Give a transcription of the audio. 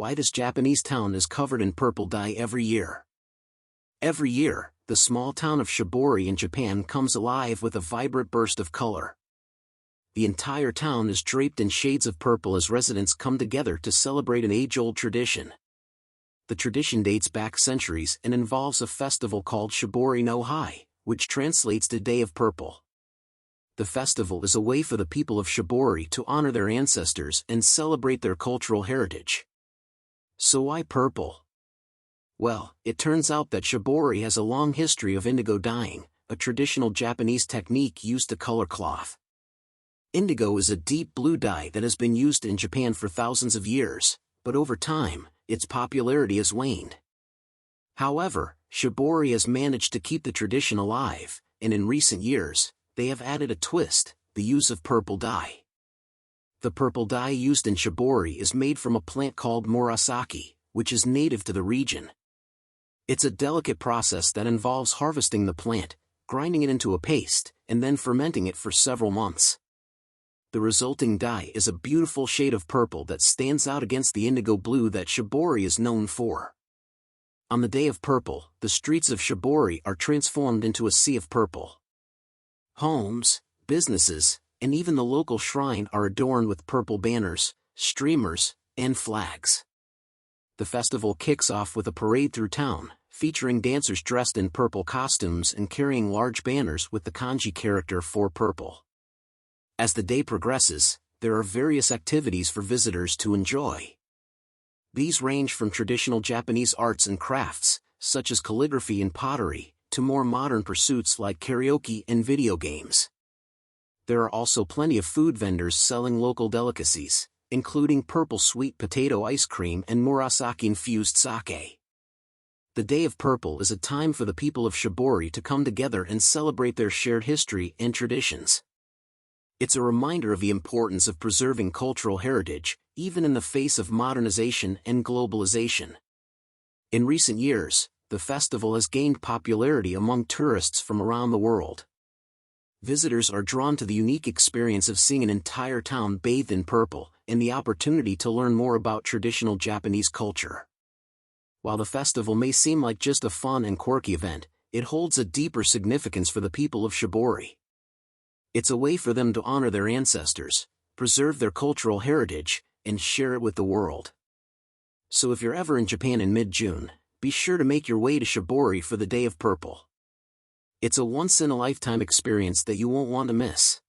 Why this Japanese town is covered in purple dye every year. Every year, the small town of Shibori in Japan comes alive with a vibrant burst of color. The entire town is draped in shades of purple as residents come together to celebrate an age-old tradition. The tradition dates back centuries and involves a festival called Shibori no Hai, which translates to Day of Purple. The festival is a way for the people of Shibori to honor their ancestors and celebrate their cultural heritage. So why purple? Well, it turns out that Shibori has a long history of indigo dyeing, a traditional Japanese technique used to color cloth. Indigo is a deep blue dye that has been used in Japan for thousands of years, but over time, its popularity has waned. However, Shibori has managed to keep the tradition alive, and in recent years, they have added a twist: the use of purple dye. The purple dye used in Shibori is made from a plant called murasaki, which is native to the region. It's a delicate process that involves harvesting the plant, grinding it into a paste, and then fermenting it for several months. The resulting dye is a beautiful shade of purple that stands out against the indigo blue that Shibori is known for. On the Day of Purple, the streets of Shibori are transformed into a sea of purple. Homes, businesses, and even the local shrine are adorned with purple banners, streamers, and flags. The festival kicks off with a parade through town, featuring dancers dressed in purple costumes and carrying large banners with the kanji character for purple. As the day progresses, there are various activities for visitors to enjoy. These range from traditional Japanese arts and crafts, such as calligraphy and pottery, to more modern pursuits like karaoke and video games. There are also plenty of food vendors selling local delicacies, including purple sweet potato ice cream and murasaki-infused sake. The Day of Purple is a time for the people of Shibori to come together and celebrate their shared history and traditions. It's a reminder of the importance of preserving cultural heritage, even in the face of modernization and globalization. In recent years, the festival has gained popularity among tourists from around the world. Visitors are drawn to the unique experience of seeing an entire town bathed in purple, and the opportunity to learn more about traditional Japanese culture. While the festival may seem like just a fun and quirky event, it holds a deeper significance for the people of Shibori. It's a way for them to honor their ancestors, preserve their cultural heritage, and share it with the world. So if you're ever in Japan in mid-June, be sure to make your way to Shibori for the Day of Purple. It's a once-in-a-lifetime experience that you won't want to miss.